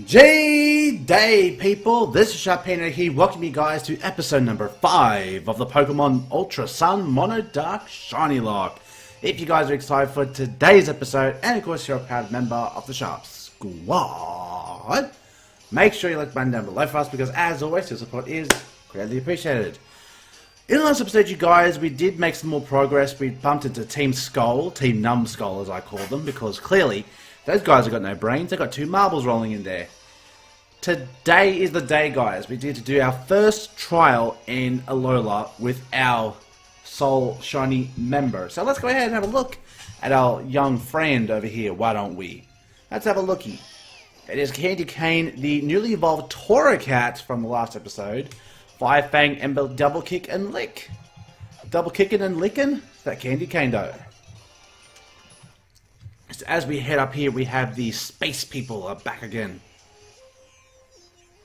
Day people, this is Sharpino here, welcoming you guys to episode number 5 of the Pokemon Ultra Sun MonoDark Shiny Locke. If you guys are excited for today's episode, and of course you're a proud member of the Sharp Squad, make sure you like the button down below for us, because as always, your support is greatly appreciated. In the last episode, you guys, we did make some more progress. We bumped into Team Skull, Team Numbskull as I call them, because clearly those guys have got no brains. They've got 2 marbles rolling in there. Today is the day, guys. We did to do our first trial in Alola with our Soul Shiny member. So let's go ahead and have a look at our young friend over here, why don't we? Let's have a looky. It is Candy Cane, the newly evolved Torracat from the last episode. 5 Fang, Ember, Double Kick and Lick. Double Kicking and Licking? That Candy Cane though. So as we head up here, we have the space people are back again.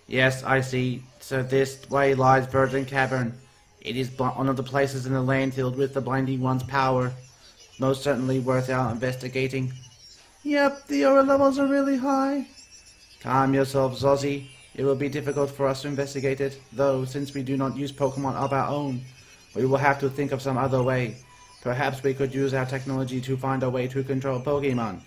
Yes, I see. So this way lies Virgin Cavern. It is one of the places in the land filled with the Blinding One's power. Most certainly worth our investigating. Yep, the aura levels are really high. Calm yourself, Zozzy. It will be difficult for us to investigate it, though, since we do not use Pokemon of our own. We will have to think of some other way. Perhaps we could use our technology to find a way to control Pokemon.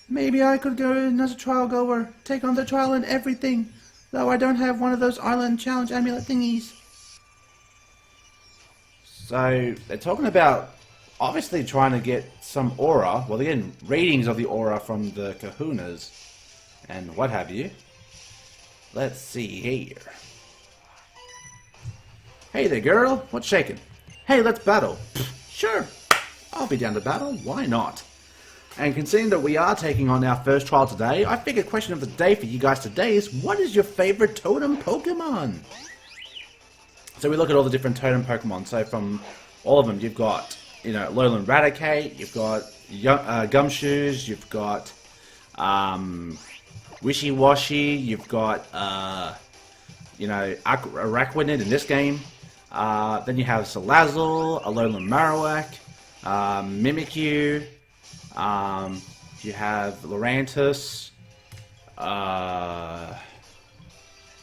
Maybe I could go in as a trial goer, take on the trial and everything, though I don't have one of those island challenge amulet thingies. So, they're talking about obviously trying to get some aura, well they're getting readings of the aura from the Kahunas, and what have you. Let's see here. Hey there girl, what's shaking? Hey, let's battle. Sure, I'll be down to battle, why not? And considering that we are taking on our first trial today, I figure question of the day for you guys today is, what is your favorite Totem Pokemon? So we look at all the different Totem Pokemon. So from all of them, you've got, you know, Alolan Raticate, you've got Gumshoos, you've got Wishy-Washy, you've got, you know, Araquanid in this game. Then you have Salazzle, Alolan Marowak, Mimikyu, you have Lurantis,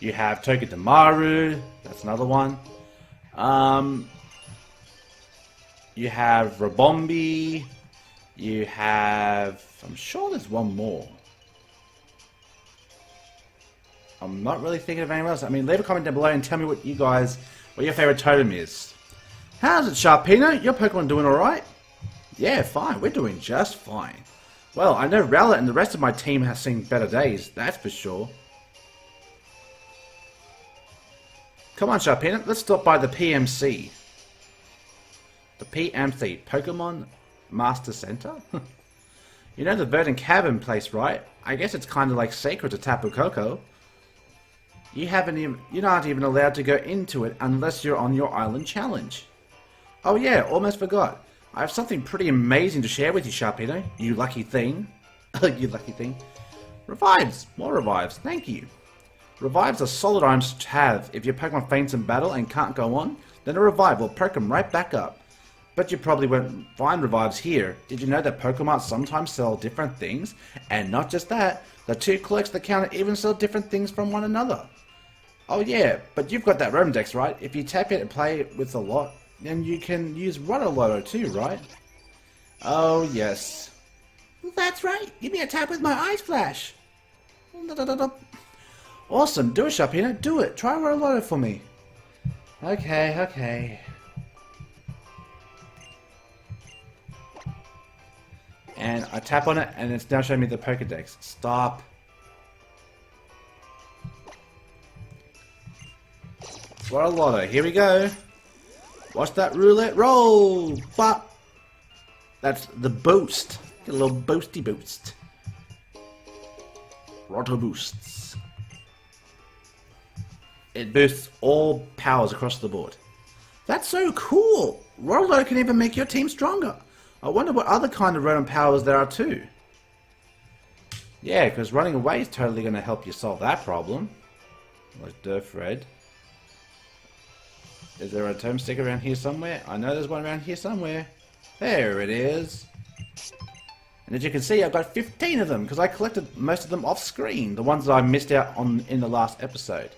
you have Togedemaru, that's another one. You have Rabombi, you have, I'm sure there's one more. I'm not really thinking of anyone else. I mean, leave a comment down below and tell me what your favorite totem is. How's it, Sharpino? Your Pokemon doing alright? Yeah, fine. We're doing just fine. Well, I know Rowlet and the rest of my team has seen better days, that's for sure. Come on, Sharpino, let's stop by the PMC. The PMC, Pokemon Master Center? You know the Verdant Cavern place, right? I guess it's kind of like sacred to Tapu Koko. You're not even allowed to go into it unless you're on your island challenge. Oh yeah, almost forgot. I have something pretty amazing to share with you, Sharpino. You lucky thing. You lucky thing. Revives. More revives. Thank you. Revives are solid items to have. If your Pokemon faints in battle and can't go on, then a revive will perk them right back up. But you probably won't find revives here. Did you know that Pokemon sometimes sell different things? And not just that, the 2 clerks at the counter even sell different things from one another. Oh yeah, but you've got that Rotom Dex, right? If you tap it and play it with a lot, then you can use Rotoloto too, right? Oh yes. That's right, give me a tap with my eyes flash. Awesome, do it, Sharpino, do it. Try Rotoloto for me. Okay. And I tap on it and it's now showing me the Pokedex. Stop. Rotoloto, here we go. Watch that roulette roll! Bop! That's the boost. Get a little boosty boost. Roto boosts. It boosts all powers across the board. That's so cool! Rotoloto can even make your team stronger. I wonder what other kind of Rotom powers there are too. Yeah, because running away is totally going to help you solve that problem. Like Durfred. Is there a Totem stick around here somewhere? I know there's one around here somewhere. There it is. And as you can see, I've got 15 of them because I collected most of them off screen, the ones that I missed out on in the last episode.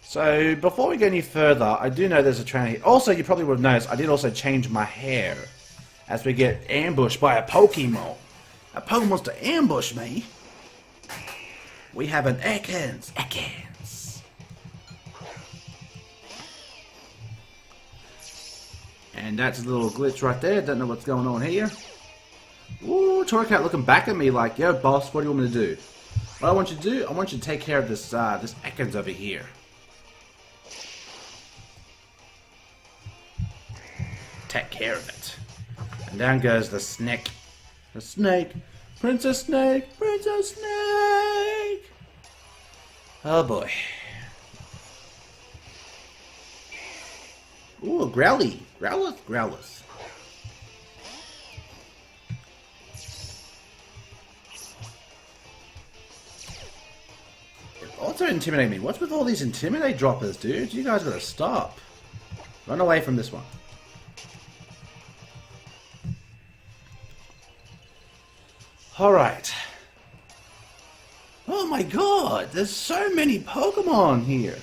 So before we go any further, I do know there's a trainer here. Also, you probably would have noticed I did also change my hair as we get ambushed by a Pokemon. A Pokemon's to ambush me. We have an Ekans. Ekans. And that's a little glitch right there. Don't know what's going on here. Ooh, Torracat looking back at me like, yo, boss, what do you want me to do? What I want you to do, I want you to take care of this, this Ekans over here. Take care of it. And down goes the snake. The snake. Princess Snake. Princess Snake. Oh boy. Ooh, a Growly. Growlithe. Growlithe. Also intimidate me. What's with all these intimidate droppers, dude? You guys gotta stop. Run away from this one. Alright. Oh my god, there's so many Pokemon here.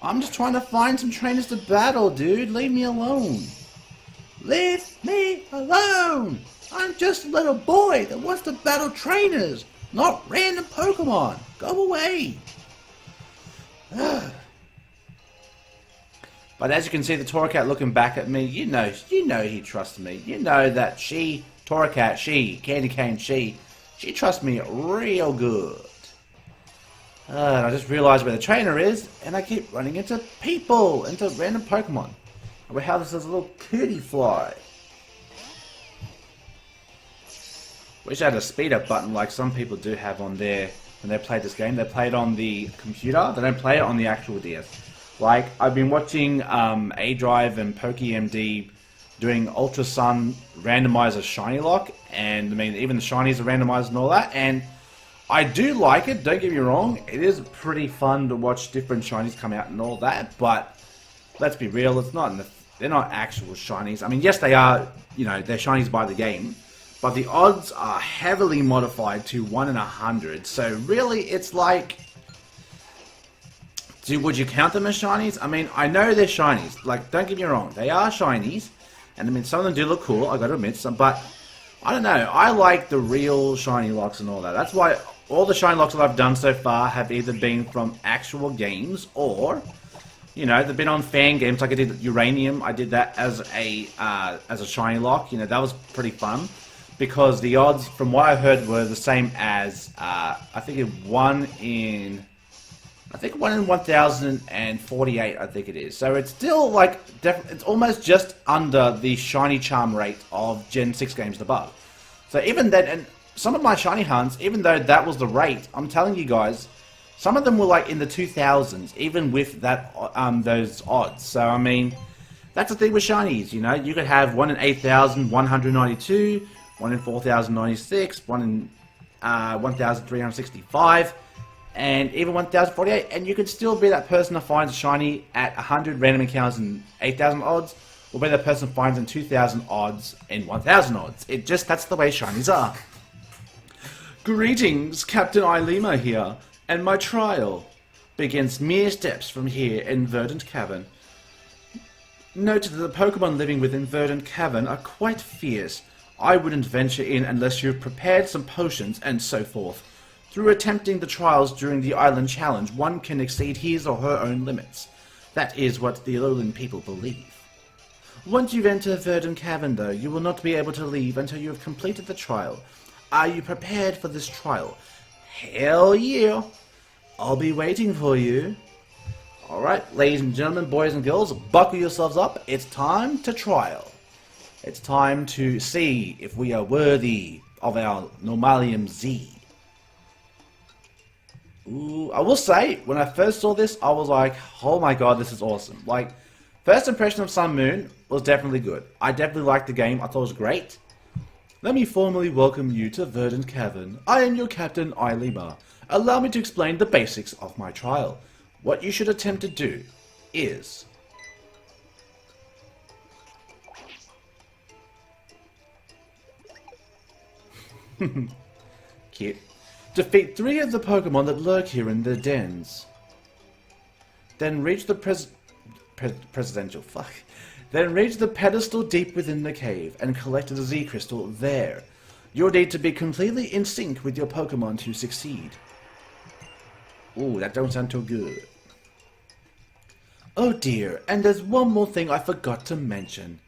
I'm just trying to find some trainers to battle, dude. Leave me alone. Leave me alone. I'm just a little boy that wants to battle trainers, not random Pokemon. Go away. But as you can see, the Torracat looking back at me, you know he trusts me. You know that Torracat, Candy Cane, she trusts me real good. And I just realized where the trainer is, and I keep running into people, into random Pokemon. We have this little cutie fly. Wish I had a speed up button like some people do have on there when they play this game. They play it on the computer, they don't play it on the actual DS. Like, I've been watching A-Drive and PokeMD doing Ultra Sun randomizer Shiny Locke, and I mean, even the Shinies are randomized and all that, and I do like it, don't get me wrong. It is pretty fun to watch different Shinies come out and all that, but let's be real, it's not they're not actual Shinies. I mean, yes, they are, you know, they're Shinies by the game, but the odds are heavily modified to 1 in 100, so really, it's like, would you count them as Shinies? I mean, I know they're Shinies. Like, don't get me wrong. They are Shinies. And I mean, some of them do look cool, I gotta admit. But, I don't know. I like the real Shiny Locks and all that. That's why all the Shiny Locks that I've done so far have either been from actual games or, you know, they've been on fan games. Like I did Uranium. I did that as a Shiny Lock. You know, that was pretty fun. Because the odds, from what I heard, were the same as, I think 1 in 1048, I think it is. So it's still like, it's almost just under the Shiny Charm rate of Gen 6 games and above. So even then, and some of my Shiny hunts, even though that was the rate, I'm telling you guys, some of them were like in the 2000s, even with that those odds. So I mean, that's the thing with Shinies, you know, you could have 1 in 8,192, 1 in 4,096, 1 in 1,365, and even 1,048, and you could still be that person that finds a shiny at 100 random encounters and 8,000 odds, or be that person finds in 2,000 odds and 1,000 odds. That's the way shinies are. Greetings, Captain Ilima here, and my trial begins mere steps from here in Verdant Cavern. Note that the Pokemon living within Verdant Cavern are quite fierce. I wouldn't venture in unless you've prepared some potions and so forth. Through attempting the trials during the Island Challenge, one can exceed his or her own limits. That is what the Alolan people believe. Once you've entered Verdant Cavern, though, you will not be able to leave until you have completed the trial. Are you prepared for this trial? Hell yeah! I'll be waiting for you. Alright, ladies and gentlemen, boys and girls, buckle yourselves up. It's time to trial. It's time to see if we are worthy of our Normalium Z. Ooh, I will say, when I first saw this, I was like, oh my god, this is awesome. Like, first impression of Sun Moon was definitely good. I definitely liked the game. I thought it was great. Let me formally welcome you to Verdant Cavern. I am your Captain Ilima. Allow me to explain the basics of my trial. What you should attempt to do is Cute. Defeat 3 of the Pokemon that lurk here in their dens. Then reach the presidential. Fuck. Then reach the pedestal deep within the cave and collect the Z Crystal there. You'll need to be completely in sync with your Pokemon to succeed. Ooh, that don't sound too good. Oh dear, and there's one more thing I forgot to mention.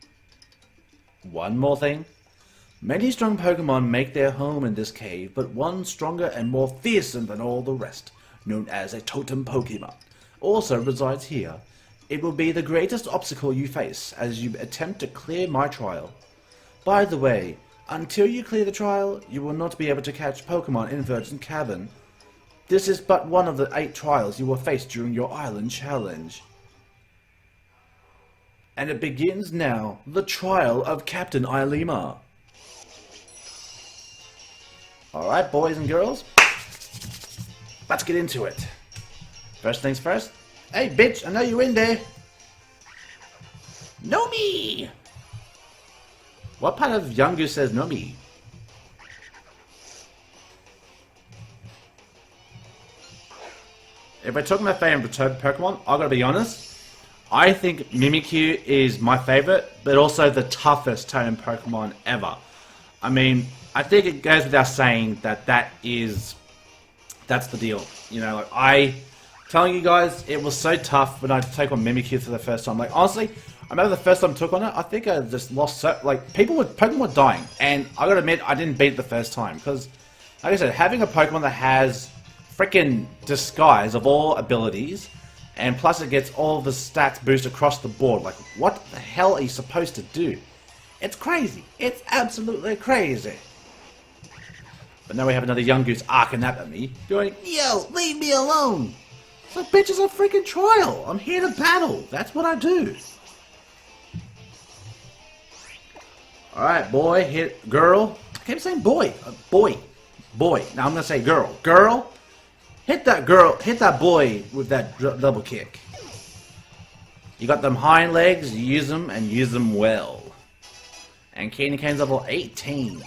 One more thing? Many strong Pokemon make their home in this cave, but one stronger and more fearsome than all the rest, known as a Totem Pokemon, also resides here. It will be the greatest obstacle you face as you attempt to clear my trial. By the way, until you clear the trial, you will not be able to catch Pokemon in Virgin Cavern. This is but one of the 8 trials you will face during your island challenge. And it begins now, the trial of Captain Ilima. Alright, boys and girls, let's get into it. First things first. Hey, bitch, I know you're in there. Know me! What part of Yungu says know me? If we're talking about favorite Pokemon, I gotta be honest. I think Mimikyu is my favorite, but also the toughest Totem Pokemon ever. I mean, I think it goes without saying that that's the deal. You know, like telling you guys, it was so tough when I took on Mimikyu for the first time. Like, honestly, I remember the first time I took on it, I think I just lost so, like, Pokemon were dying, and I gotta admit, I didn't beat it the first time, because, like I said, having a Pokemon that has freaking Disguise of all abilities, and plus it gets all the stats boost across the board, like, what the hell are you supposed to do? It's crazy. It's absolutely crazy. But now we have another young goose arcing up at me, going, yo, leave me alone! It's like, bitch, it's a freaking trial! I'm here to battle! That's what I do! Alright, boy, hit girl. I keep saying boy. Boy. Now I'm gonna say girl. Girl, hit that boy with that double kick. You got them hind legs, use them, and use them well. And Candy Cane's level 18.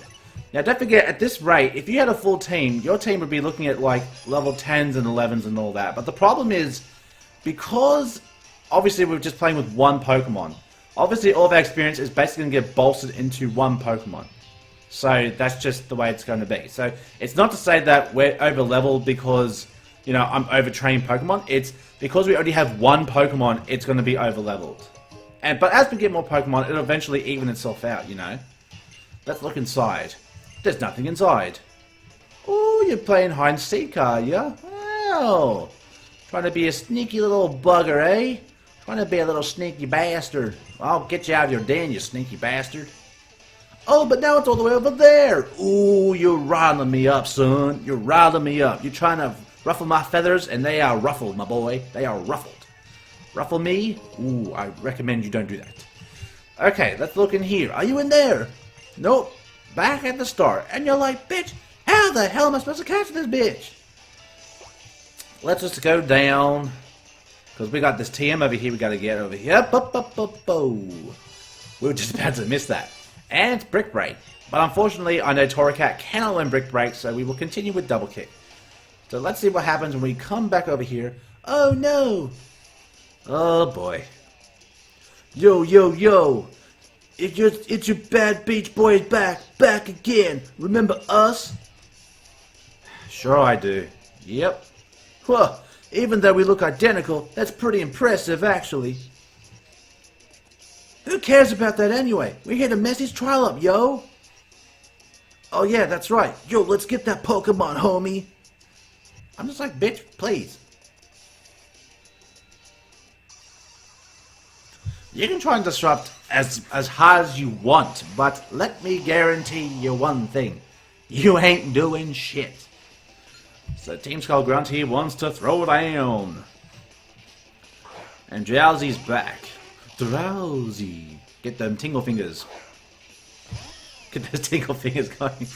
Now don't forget, at this rate, if you had a full team, your team would be looking at like level 10s and 11s and all that. But the problem is, because obviously we're just playing with one Pokemon, obviously all of our experience is basically going to get bolstered into one Pokemon. So that's just the way it's going to be. So it's not to say that we're over leveled because, you know, I'm overtraining Pokemon. It's because we already have one Pokemon, it's going to be over leveled. But as we get more Pokemon, it'll eventually even itself out, you know. Let's look inside. There's nothing inside. Oh, you're playing hide and seek, are ya? Well, trying to be a sneaky little bugger, eh? Trying to be a little sneaky bastard. I'll get you out of your den, you sneaky bastard. Oh, but now it's all the way over there. Ooh, you're riling me up, son. You're riling me up. You're trying to ruffle my feathers, and they are ruffled, my boy. They are ruffled. Ruffle me? Ooh, I recommend you don't do that. Okay, let's look in here. Are you in there? Nope. Back at the start. And you're like, bitch, how the hell am I supposed to catch this bitch? Let's just go down. Because we got this TM over here we got to get over here. We were just about to miss that. And it's Brick Break. But unfortunately, I know Torracat cannot learn Brick Break, so we will continue with Double Kick. So let's see what happens when we come back over here. Oh no! Oh boy. Yo, yo, yo! It's your bad beach boys back again. Remember us? Sure I do. Yep. Huh, even though we look identical, that's pretty impressive actually. Who cares about that anyway? We're here to mess his trial up, yo! Oh yeah, that's right. Yo, let's get that Pokemon, homie. I'm just like, bitch, please. You can try and disrupt as hard as you want, but let me guarantee you one thing. You ain't doing shit. So Team Skull Grunty wants to throw down. And Drowsy's back. Drowsy. Get them tingle fingers. Get those tingle fingers going.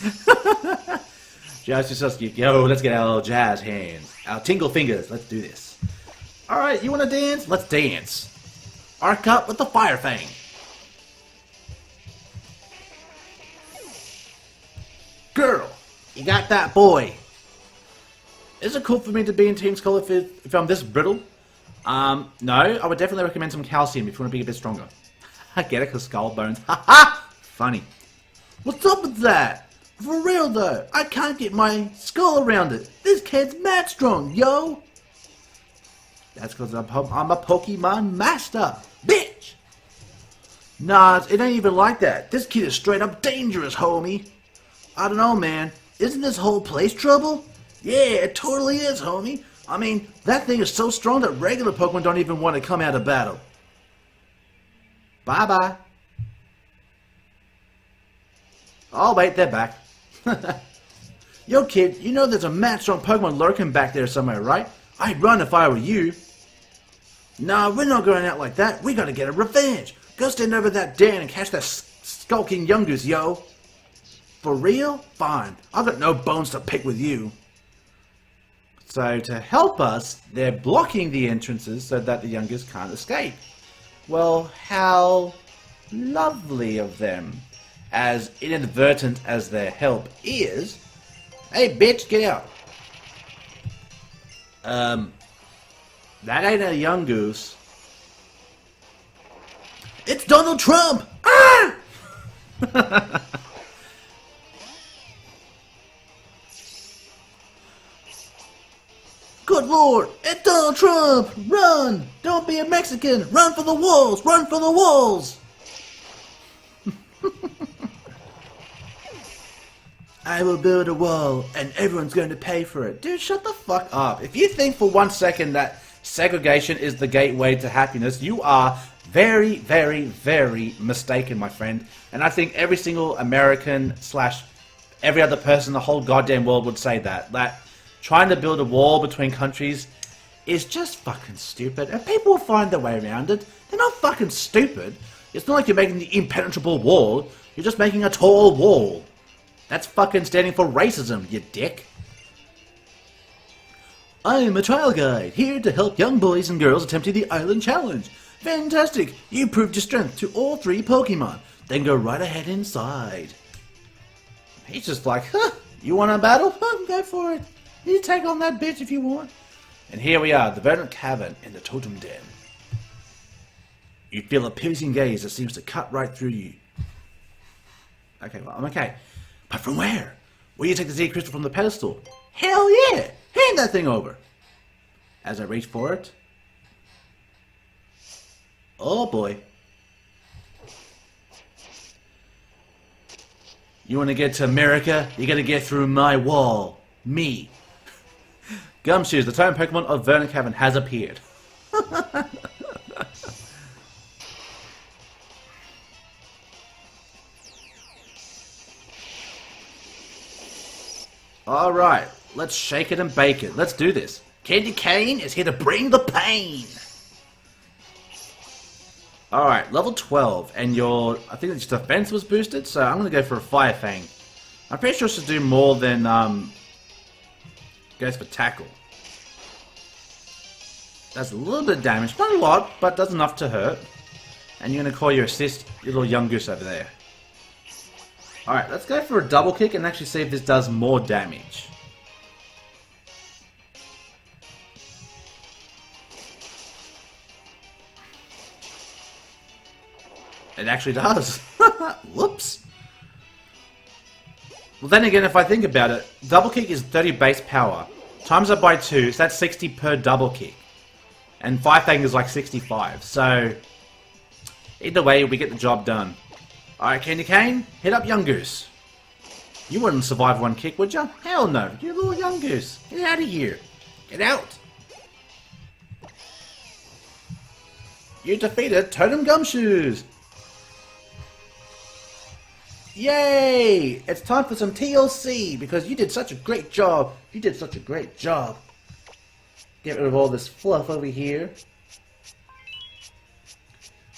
Drowsy says, yo, let's get our jazz hands. Our tingle fingers. Let's do this. Alright, you want to dance? Let's dance. Arc up with the Fire Fang. Girl, You got that, boy. Is it cool for me to be in Team Skull if I'm this brittle? No, I would definitely recommend some calcium if you want to be a bit stronger. I get it, because skull bones. Ha ha! Funny. What's up with that? For real though, I can't get my skull around it. This kid's mad strong, yo! That's because I'm a Pokemon master, bitch! Nah, it ain't even like that. This kid is straight up dangerous, homie. I don't know, man. Isn't this whole place trouble? Yeah, it totally is, homie. I mean, that thing is so strong that regular Pokemon don't even want to come out of battle. Bye-bye. Oh, wait, they're back. Yo, kid, you know there's a mad strong Pokemon lurking back there somewhere, right? I'd run if I were you. Nah, we're not going out like that. We gotta get a revenge. Go stand over that den and catch that skulking Yungoos, yo. For real? Fine. I've got no bones to pick with you. So, to help us, they're blocking the entrances so that the Yungoos can't escape. Well, how lovely of them. As inadvertent as their help is. Hey, bitch, get out. That ain't a Yungoos. It's Donald Trump! Ah! Good lord, it's Donald Trump! Run! Don't be a Mexican! Run for the walls! Run for the walls! I will build a wall, and everyone's going to pay for it. Dude, shut the fuck up. If you think for 1 second that segregation is the gateway to happiness, you are very, very, very mistaken, my friend. And I think every single American / every other person in the whole goddamn world would say that. That trying to build a wall between countries is just fucking stupid. And people will find their way around it. They're not fucking stupid. It's not like you're making the impenetrable wall. You're just making a tall wall. That's fucking standing for racism, you dick. I'm a trial guide, here to help young boys and girls attempting the island challenge. Fantastic! You proved your strength to all 3 Pokemon. Then go right ahead inside. He's just like, huh, you want a battle? Huh, go for it. You take on that bitch if you want. And here we are, the verdant cavern in the Totem Den. You feel a piercing gaze that seems to cut right through you. Okay, well, I'm okay. But from where? Will you take the Z crystal from the pedestal? Hell yeah! Hand that thing over! As I reach for it. Oh boy. You want to get to America? You gotta get through my wall. Me. Gumshoos, the Totem Pokemon of Verdant Cavern, has appeared. Alright, let's shake it and bake it. Let's do this. Candy Cane is here to bring the pain. Alright, level 12, and your, I think its defense was boosted, so I'm going to go for a Fire Fang. I'm pretty sure it should do more than, goes for tackle. Does a little bit of damage, not a lot, but does enough to hurt. And you're going to call your assist, your little Yungoos over there. Alright, let's go for a double kick and actually see if this does more damage. It actually does. Whoops. Well then again, if I think about it, double kick is 30 base power. Times it by 2, so that's 60 per double kick. And Fire Fang is like 65, so either way, we get the job done. Alright, Candy Cane, hit up Yungoos. You wouldn't survive 1 kick, would you? Hell no, you little Yungoos. Get out of here. Get out. You defeated Totem Gumshoos. Yay! It's time for some TLC, because you did such a great job. You did such a great job. Get rid of all this fluff over here.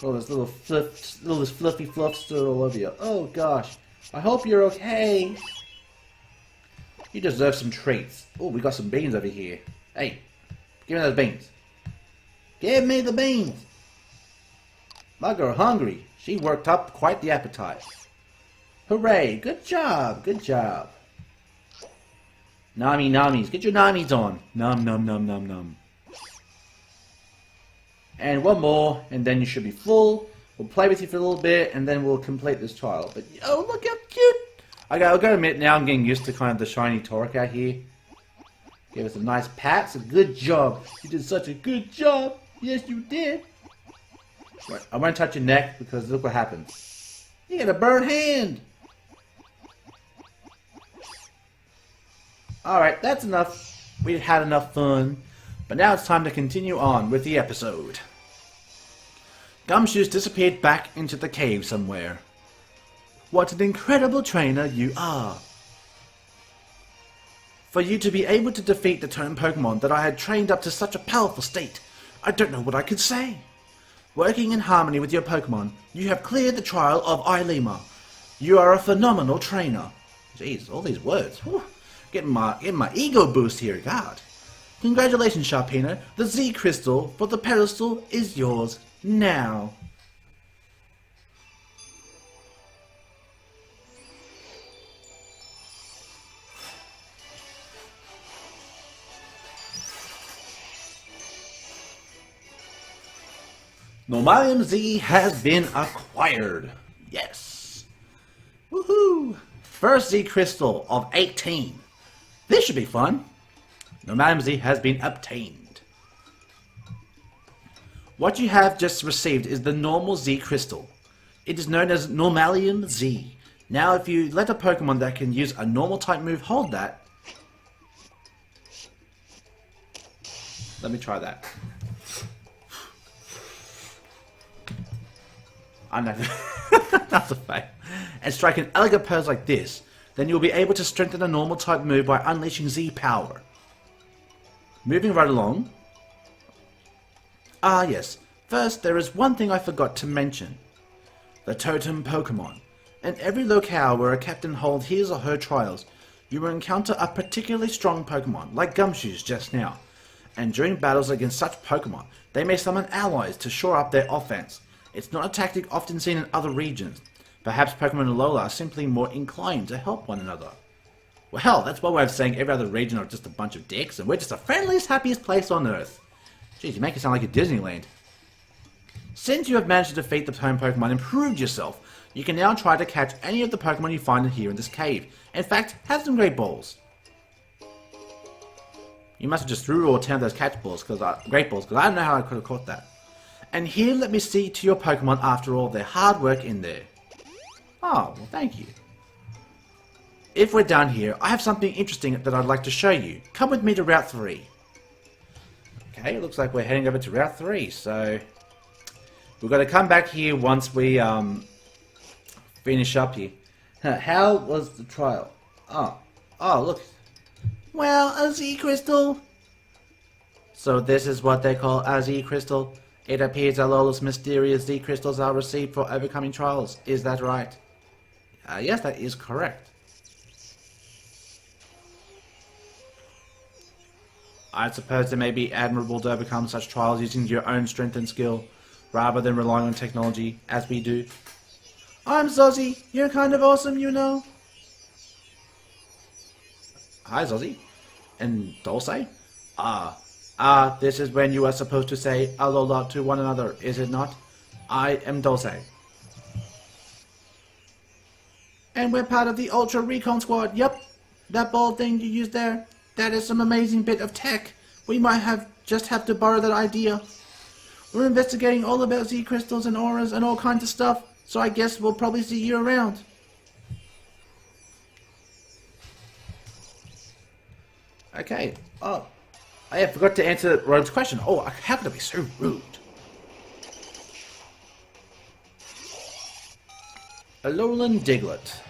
All this little this fluffy fluff still all over you. Oh gosh. I hope you're okay. You deserve some treats. Oh, we got some beans over here. Hey, give me those beans. Give me the beans. My girl hungry. She worked up quite the appetite. Hooray, good job, good job. Nami Namis. Get your Namis on. Num num num num num. And one more, and then you should be full. We'll play with you for a little bit, and then we'll complete this trial. But, oh, look how cute! Okay, I'll go admit, now I'm getting used to kind of the shiny Torracat here. Give us a nice pat. It's a good job. You did such a good job. Yes, you did. Right, I won't touch your neck, because look what happens. You got a burnt hand! Alright, that's enough. We've had enough fun. But now it's time to continue on with the episode. Gumshoos disappeared back into the cave somewhere. What an incredible trainer you are. For you to be able to defeat the Totem Pokemon that I had trained up to such a powerful state, I don't know what I could say. Working in harmony with your Pokemon, you have cleared the trial of Ilima. You are a phenomenal trainer. Jeez, all these words. Whew. Getting my ego boost here, God. Congratulations, Sharpino. The Z Crystal for the pedestal is yours now. Normalium Z has been acquired. Yes. Woohoo! First Z Crystal of 18. This should be fun. Normalium Z has been obtained. What you have just received is the normal Z Crystal. It is known as Normalium Z. Now if you let a Pokemon that can use a normal type move hold that... Let me try that. I'm not... That's a fail. And strike an elegant pose like this, then you'll be able to strengthen a normal type move by unleashing Z power. Moving right along. Ah yes, first there is one thing I forgot to mention. The Totem Pokemon. In every locale where a captain holds his or her trials, you will encounter a particularly strong Pokemon, like Gumshoos just now. And during battles against such Pokemon, they may summon allies to shore up their offense. It's not a tactic often seen in other regions. Perhaps Pokemon Alola are simply more inclined to help one another. Well, hell, that's one way of saying every other region are just a bunch of dicks, and we're just the friendliest, happiest place on Earth. Jeez, you make it sound like a Disneyland. Since you have managed to defeat the home Pokemon and proved yourself, you can now try to catch any of the Pokemon you find here in this cave. In fact, have some great balls. You must have just threw all 10 of those catch balls, great balls, because I don't know how I could have caught that. And here, let me see to your Pokemon after all their hard work in there. Oh, well, thank you. If we're down here, I have something interesting that I'd like to show you. Come with me to Route 3. Okay, it looks like we're heading over to Route 3, so... We've got to come back here once we, finish up here. How was the trial? Oh, look. Well, a Z Crystal. So this is what they call a Z Crystal. It appears Alola's mysterious Z Crystals are received for overcoming trials. Is that right? Yes, that is correct. I suppose it may be admirable to overcome such trials using your own strength and skill, rather than relying on technology, as we do. I'm Zozzy. You're kind of awesome, you know. Hi, Zozzy. And Dulce? This is when you are supposed to say Alola to one another, is it not? I am Dulce. And we're part of the Ultra Recon Squad. Yep, that bald thing you used there, that is some amazing bit of tech. We might just have to borrow that idea. We're investigating all about Z crystals and auras and all kinds of stuff, so I guess we'll probably see you around. Okay. Oh, I forgot to answer Rogue's question. Oh, how could I be so rude? Alolan Diglett.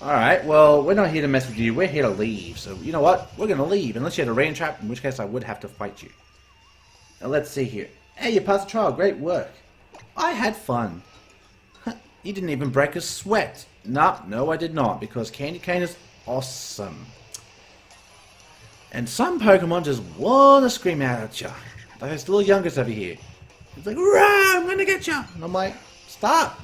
Alright, well, we're not here to mess with you, we're here to leave. So, you know what? We're gonna leave, unless you had a rain trap, in which case I would have to fight you. Now, let's see here. Hey, you passed the trial, great work. I had fun. You didn't even break a sweat. No, I did not, because Candy Cane is awesome. And some Pokemon just wanna scream out at you. Like this little youngest over here. It's like, "Rah, I'm gonna get you!" And I'm like, stop!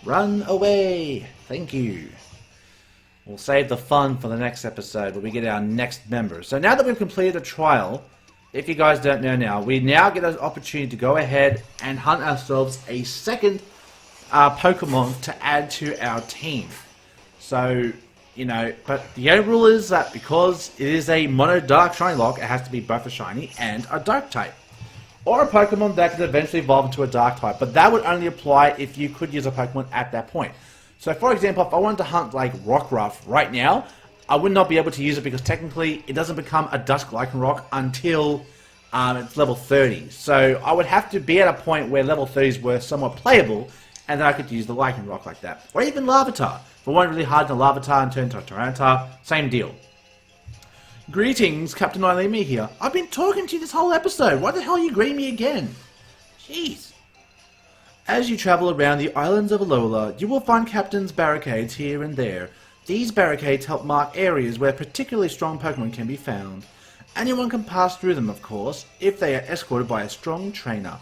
Run away. Thank you. We'll save the fun for the next episode where we get our next member. So now that we've completed the trial, if you guys don't know now, we now get an opportunity to go ahead and hunt ourselves a second Pokemon to add to our team. So, you know, but the only rule is that because it is a MonoDark Shiny Locke, it has to be both a Shiny and a Dark type. Or a Pokemon that could eventually evolve into a Dark type, but that would only apply if you could use a Pokemon at that point. So, for example, if I wanted to hunt, like, Rockruff right now, I would not be able to use it because technically it doesn't become a Dusk Rock until it's level 30. So, I would have to be at a point where level 30s were somewhat playable, and then I could use the Rock like that. Or even Larvitar. If I went really hard to Larvitar and turned to Torracat, same deal. Greetings, Captain Melemele here. I've been talking to you this whole episode. Why the hell are you greeting me again? Jeez. As you travel around the islands of Alola, you will find Captain's barricades here and there. These barricades help mark areas where particularly strong Pokemon can be found. Anyone can pass through them, of course, if they are escorted by a strong trainer.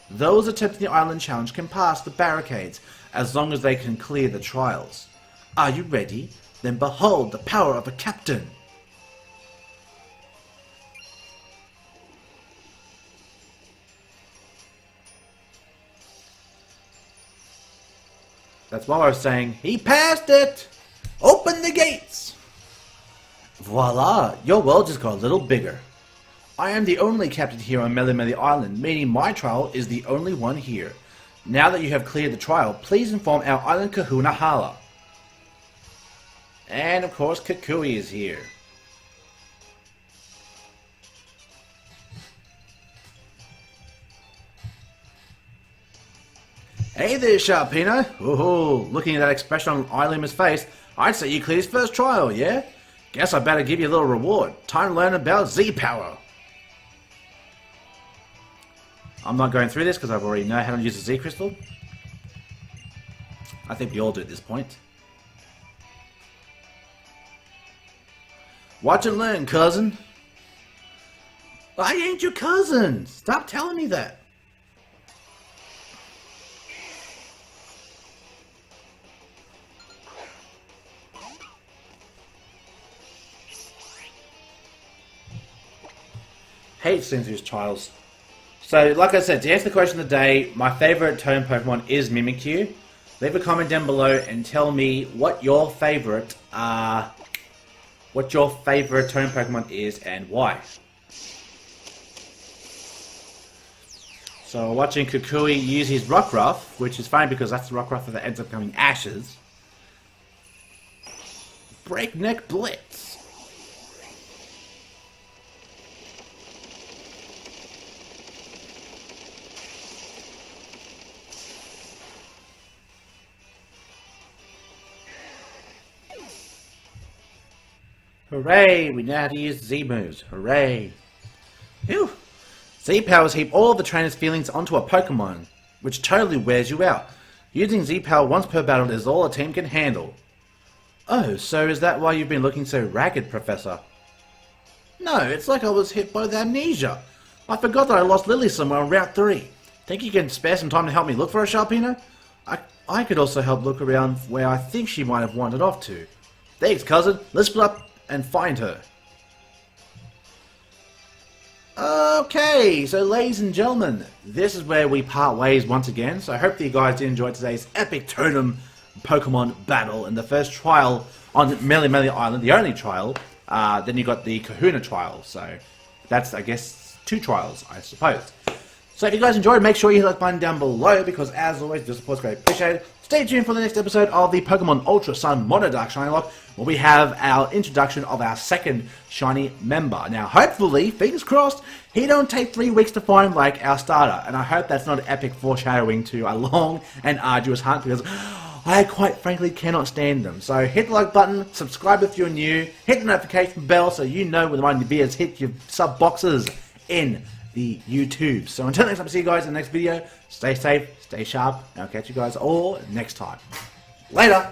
Those attempting the island challenge can pass the barricades, as long as they can clear the trials. Are you ready? Then behold the power of a captain! That's why I was saying, he passed it! Open the gates! Voila! Your world just got a little bigger. I am the only captain here on Melemele Island, meaning my trial is the only one here. Now that you have cleared the trial, please inform our island Kahuna Hala. And of course, Kukui is here. Hey there, Sharpino! Ooh, looking at that expression on Eilima's face, I'd say you cleared his first trial, yeah? Guess I better give you a little reward. Time to learn about Z-Power. I'm not going through this because I already know how to use a Z-Crystal. I think we all do at this point. Watch and learn, cousin. I ain't your cousin! Stop telling me that! Hate Sensuous Trials. So, like I said, to answer the question of the day, my favourite Totem Pokemon is Mimikyu. Leave a comment down below and tell me what your favourite Totem Pokemon is and why. So, watching Kukui use his Rockruff, which is funny because that's the Rockruff that ends up becoming Ashes. Breakneck Blitz. Hooray! We know how to use Z moves. Hooray! Phew! Z-Powers heap all of the trainer's feelings onto a Pokemon, which totally wears you out. Using Z-Power once per battle is all a team can handle. Oh, so is that why you've been looking so ragged, Professor? No, it's like I was hit by the amnesia. I forgot that I lost Lily somewhere on Route 3. Think you can spare some time to help me look for her, Sharpino? I could also help look around where I think she might have wandered off to. Thanks, cousin. Let's split up and find her. Okay, so ladies and gentlemen, this is where we part ways once again. So I hope that you guys did enjoy today's epic Totem Pokemon battle in the first trial on Melemele Island, the only trial. Then you got the Kahuna trial, so that's, I guess, 2 trials, I suppose. So if you guys enjoyed, make sure you hit that button down below, because as always, your support is greatly appreciated. Stay tuned for the next episode of the Pokemon Ultra Sun MonoDark Shiny Locke, where we have our introduction of our second shiny member. Now, hopefully, fingers crossed, he don't take 3 weeks to find like our starter, and I hope that's not an epic foreshadowing to a long and arduous hunt, because I quite frankly cannot stand them. So hit the like button, subscribe if you're new, hit the notification bell so you know when my videos hit your sub boxes in the YouTube. So until next time, see you guys in the next video. Stay safe, stay sharp, and I'll catch you guys all next time. Later!